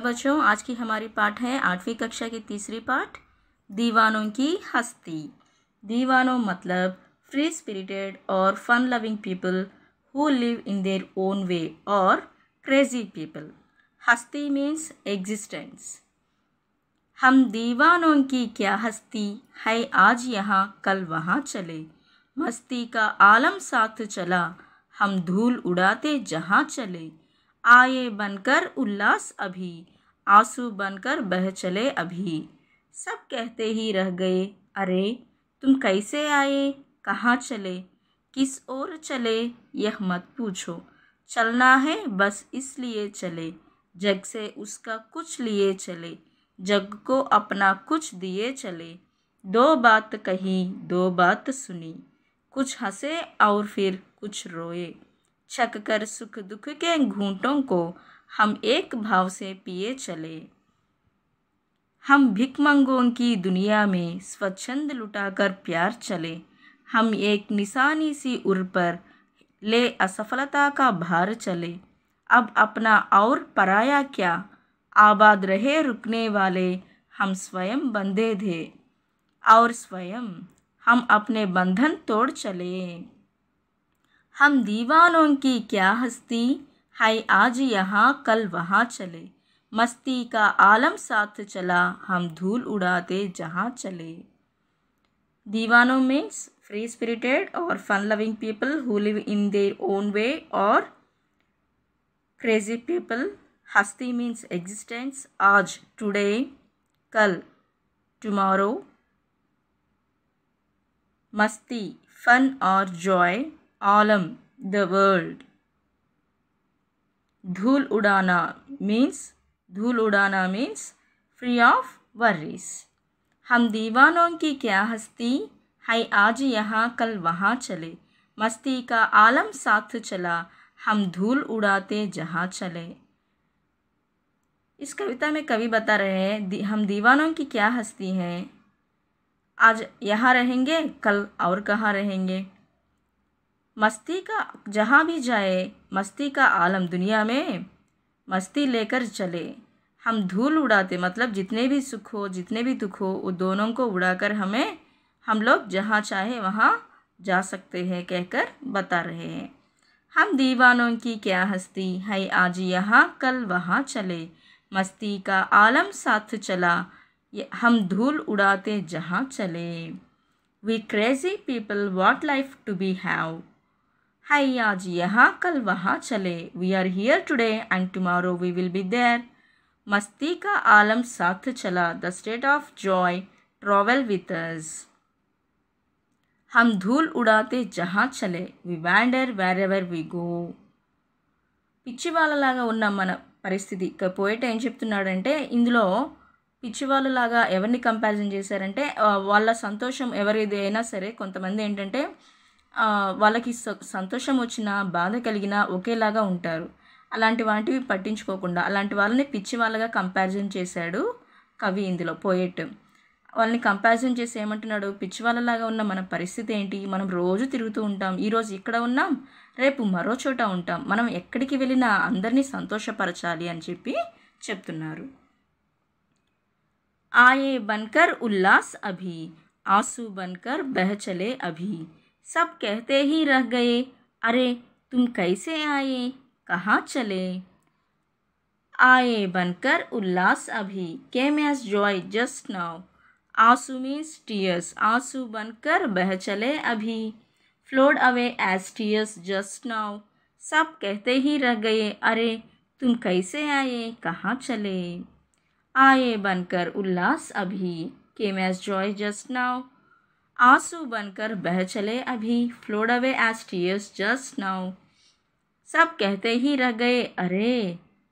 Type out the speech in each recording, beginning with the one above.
बच्चों, आज की हमारी पाठ है 8वीं कक्षा की तीसरी पाठ, दीवानों की हस्ती। दीवानों मतलब फ्री स्पिरिटेड और fun loving people who live in their own way और क्रेजी पीपल। हस्ती मीन्स एग्जिस्टेंस। हम दीवानों की क्या हस्ती है, आज यहाँ कल वहाँ चले। मस्ती का आलम साथ चला, हम धूल उड़ाते जहाँ चले। आए बनकर उल्लास अभी, आंसू बनकर बह चले अभी। सब कहते ही रह गए, अरे तुम कैसे आए, कहाँ चले। किस ओर चले यह मत पूछो, चलना है बस इसलिए चले। जग से उसका कुछ लिए चले, जग को अपना कुछ दिए चले। दो बात कही दो बात सुनी, कुछ हंसे और फिर कुछ रोए। छक कर सुख दुख के घूंटों को हम एक भाव से पिए चले। हम भिखमंगों की दुनिया में स्वच्छंद लुटाकर प्यार चले। हम एक निशानी सी उर पर ले असफलता का भार चले। अब अपना और पराया क्या, आबाद रहे रुकने वाले हम स्वयं बंधे थे और स्वयं हम अपने बंधन तोड़ चले। हम दीवानों की क्या हस्ती है, आज यहाँ कल वहाँ चले। मस्ती का आलम साथ चला, हम धूल उड़ाते जहाँ चले। दीवानों मीन्स फ्री स्पिरिटेड और fun loving people who live in their own way और क्रेजी पीपल। हस्ती मीन्स एग्जिस्टेंस, आज टुडे, कल टुमारो। मस्ती फन और जॉय, आलम द वर्ल्ड। धूल उड़ाना मीन्स फ्री ऑफ वर्रीज। हम दीवानों की क्या हस्ती है, आज यहाँ कल वहाँ चले। मस्ती का आलम साथ चला, हम धूल उड़ाते जहाँ चले। इस कविता में कवि बता रहे हैं हम दीवानों की क्या हस्ती हैं, आज यहाँ रहेंगे कल और कहाँ रहेंगे। मस्ती का जहाँ भी जाए, मस्ती का आलम दुनिया में मस्ती लेकर चले। हम धूल उड़ाते मतलब जितने भी सुख हो जितने भी दुख हो वो दोनों को उड़ाकर हम लोग जहाँ चाहे वहाँ जा सकते हैं कहकर बता रहे हैं। हम दीवानों की क्या हस्ती है, आज यहाँ कल वहाँ चले। मस्ती का आलम साथ चला, हम धूल उड़ाते जहाँ चले। We crazy people what life to be have है, आज यहाँ कल वहाँ चले। We are here today and tomorrow we will be there. मस्ती का आलम साथ चला, the state of joy travel with us. हम धूल उड़ाते जहाँ चले, we wander wherever we go. పిచ్చి వాళ్ళలాగా ఉన్న మన పరిస్థితి. పోయిట్ ఏం చెప్తున్నాడంటే ఇందులో పిచ్చి వాళ్ళలాగా ఎవరిని కంపారిజన్ చేశారంటే వాళ్ళ సంతోషం ఎవరిది అయినా సరే కొంతమంది ఏంటంటే వాళ్ళకి సంతోషం వచ్చినా బాధ కలిగినా ఒకేలాగా ఉంటారు. అలాంటి వాటివి పట్టించుకోకుండా అలాంటి వాళ్ళని పిచ్చి వాళ్ళగా కంపారిజన్ చేశాడు కవి ఇందులో పోయెట్. వాళ్ళని కంపారిజన్ చేసి ఏమంటున్నాడు, పిచ్చి వాళ్ళలాగా ఉన్న మన పరిస్థితి ఏంటి, మనం రోజు తిరుగుతూ ఉంటాం, ఈరోజు ఇక్కడ ఉన్నాం రేపు మరో చోట ఉంటాం, మనం ఎక్కడికి వెళ్ళినా అందరినీ సంతోషపరచాలి అని చెప్పి చెప్తున్నారు. आए बनकर उल्लास अभी, आंसू बनकर बह चले अभी। सब कहते ही रह गए, अरे तुम कैसे आए, कहाँ चले। आए बनकर उल्लास अभी came as joy just now। आंसू means tears, आंसू बनकर बह चले अभी flowed away as tears just now। सब कहते ही रह गए, अरे तुम कैसे आए, कहाँ चले। आए बनकर उल्लास अभी came as joy just now। आंसू बनकर बह चले अभी flowed away as tears just now। सब कहते ही रह गए, अरे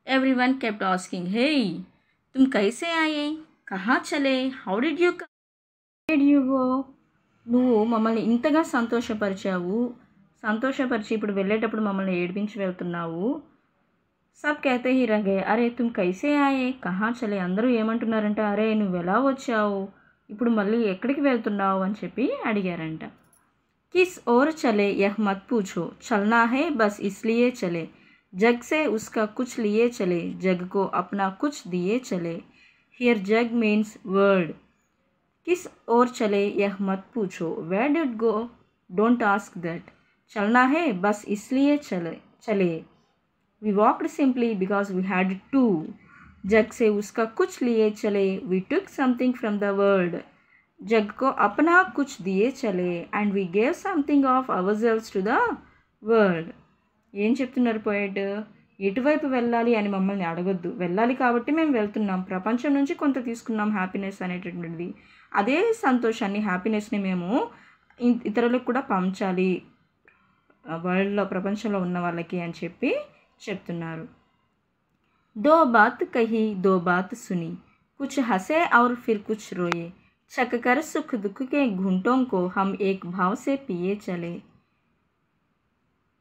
everyone kept asking, hey तुम कैसे आए, कहाँ चले, how did you come, where did you go। నువ్వు మమ్మల్ని ఇంతగా సంతోషపరిచి ఇప్పుడు వెళ్ళేటప్పుడు మమ్మల్ని ఏడిపించి వెళ్తున్నావు। సబ్ कहते ही रह गए, అరే तुम कैसे आए कहाँ चले। అందరూ ఏమంటున్నారంట, అరే నువ్వు ఎలా వచ్చావు, ఇప్పుడు మళ్ళీ ఎక్కడికి వెళ్తున్నావు అని చెప్పి అడిగారంట. किस ओर चले यह मत पूछो, चलना है बस इसलिए चले। जग से उसका कुछ लिए चले, जग को अपना कुछ दिए चले. Here jug means world. किस ओर चले यह मत पूछो. Where did go? Don't ask that. चलना है बस इसलिए चले. We walked simply because we had to. जग से उसका कुछ लिए चले. We took something from the world. जग को अपना कुछ दिए चले. And we gave something of ourselves to the world. ఏం చెప్తున్నారు పోయిట్? ఎటువైపు వెళ్ళాలి అని మమ్మల్ని అడగొద్దు. వెళ్ళాలి కాబట్టి మేము వెళ్తున్నాం. ప్రపంచం నుంచి కొంత తీసుకున్నాం హ్యాపీనెస్ అనేటటువంటిది. అదే సంతోషాన్ని, హ్యాపీనెస్ని మేము ఇతరులకు కూడా పంచాలి, వరల్డ్లో, ప్రపంచంలో ఉన్న వాళ్ళకి అని చెప్పి చెప్తున్నారు. దో బాత్ కహీ దో బాత్ సుని, కుచ్ హసే ఔర్ ఫిర్ కుచ్ రోయే, छक कर सुख दुख के घूंटों को हम एक भाव से पिए चले.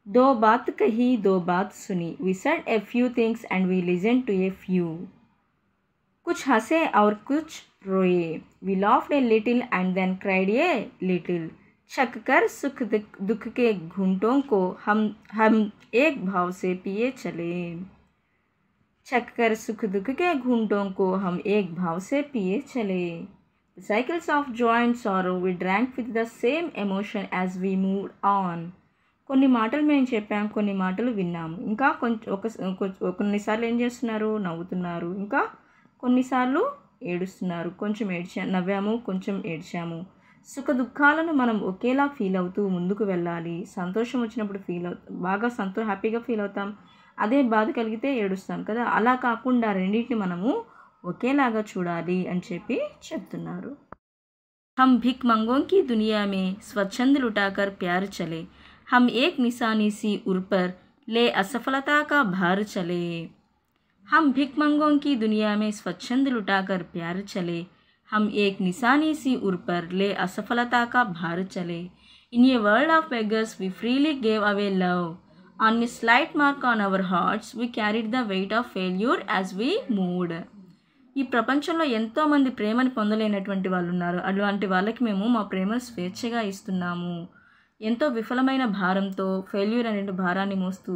दो बात कही दो बात सुनी. We said a few things and we listened to a few. कुछ हंसे और कुछ रोए. We laughed a little and then cried a little. छक कर सुख दुख के घूंटों को हम एक भाव से पिए चले. छक कर सुख दुख के घूंटों को हम एक भाव से पिए चले. The cycles of joy and sorrow we drank with the same emotion as we moved on. కొన్ని మాటలు మేము చెప్పాం, కొన్ని మాటలు విన్నాము. ఇంకా కొన్నిసార్లు ఏం చేస్తున్నారు? నవ్వుతున్నారు. ఇంకా కొన్నిసార్లు ఏడుస్తున్నారు. కొంచెం నవ్వాము, కొంచెం ఏడ్చాము. సుఖ దుఃఖాలను మనం ఒకేలా ఫీల్ అవుతూ ముందుకు వెళ్ళాలి. సంతోషం వచ్చినప్పుడు బాగా హ్యాపీగా ఫీల్ అవుతాం. అదే బాధ కలిగితే ఏడుస్తాం కదా. అలా కాకుండా రెండింటిని మనము ఒకేలాగా చూడాలి అని చెప్పి చెప్తున్నారు. हम भिख मंगों की दुनिया में स्वच्छंद लुटाकर प्यार चले. हम एक निशानी सी उर पर ले असफलता का भार चले. हम भिख मंगों की दुनिया में स्वच्छंद लुटाकर प्यार चले. हम एक निशानी सी उर पर ले असफलता का भार चले. In a world of beggars we freely gave away love. On a slight mark on our hearts we carried the weight of failure as we moved. ఈ ప్రపంచంలో ఎంతోమంది ప్రేమని పొందలేనటువంటి వాళ్ళు ఉన్నారు. అలాంటి వాళ్ళకి మేము మా ప్రేమను స్వేచ్ఛగా ఇస్తున్నాము. ఎంతో విఫలమైన భారంతో ఫెయిల్యూర్ అనే భారాన్ని మోస్తూ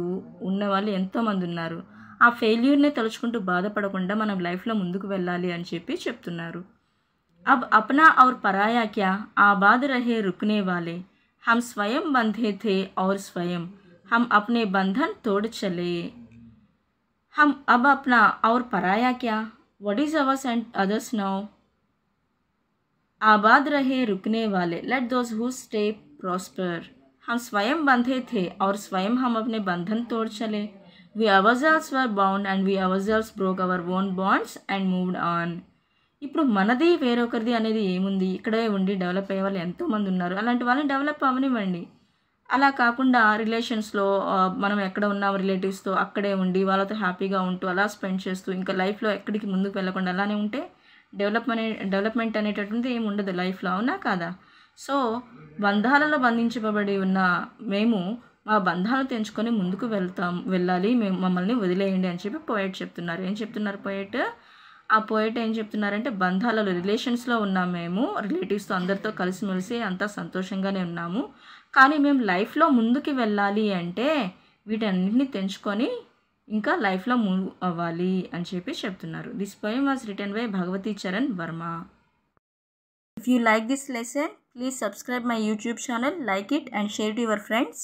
ఉన్నవాళ్ళు ఎంతోమంది ఉన్నారు. ఆ ఫెయిల్యూర్నే తలుచుకుంటూ బాధపడకుండా మనం లైఫ్లో ముందుకు వెళ్ళాలి అని చెప్పి చెప్తున్నారు. అబ్ అప్నా ఔర్ పరాయా క్యా ఆబాద్ రహే రుక్నే వాలే, హమ్ స్వయం బంధే థే ఔర్ స్వయం హమ్ అప్నే బంధన్ తోడ్ చలే. హమ్ అబ్ అప్నా ఔర్ పరాయా క్యా, what is ours and others now? आबाद रहे रुकने वाले, let those who stay prosper. हम स्वयं बंधे थे और स्वयं हम अपने बंधन तोड़ चले. We ourselves were bound and we ourselves broke our own bonds and moved on. ఇప్పుడు మనది వేరొకరిది అనేది ఏముంది? ఇక్కడే ఉండి డెవలప్ అయ్యే వాళ్ళు ఎంతోమంది ఉన్నారు. అలాంటి వాళ్ళని డెవలప్ అవ్వనివ్వండి. అలా కాకుండా రిలేషన్స్లో మనం ఎక్కడ ఉన్నాం రిలేటివ్స్తో అక్కడే ఉండి వాళ్ళతో హ్యాపీగా ఉంటూ అలా స్పెండ్ చేస్తూ ఇంకా లైఫ్లో ఎక్కడికి ముందుకు వెళ్ళకుండా అలానే ఉంటే డెవలప్మెంట్ అనేటటువంటిది ఏమి ఉండదు లైఫ్లో, అవునా కాదా? సో బంధాలలో బంధించబడి ఉన్న మేము మా బంధాలను తెంచుకొని ముందుకు వెళ్ళాలి, మేము మమ్మల్ని వదిలేయండి అని చెప్పి పోయెట్ చెప్తున్నారు. ఏం చెప్తున్నారు పోయెట్? ఆ పోయెట్ ఏం చెప్తున్నారంటే బంధాలలో రిలేషన్స్లో ఉన్నాం, మేము రిలేటివ్స్తో అందరితో కలిసిమెలిసి అంతా సంతోషంగానే ఉన్నాము, కానీ మేము లైఫ్లో ముందుకు వెళ్ళాలి అంటే వీటన్నిటిని తెంచుకొని ఇంకా లైఫ్లో మూవ్ అవ్వాలి అని చెప్పి చెప్తున్నారు. This poem was written by Bhagwati Charan Verma. If you like this lesson, please subscribe my YouTube channel, like it and share it to your friends.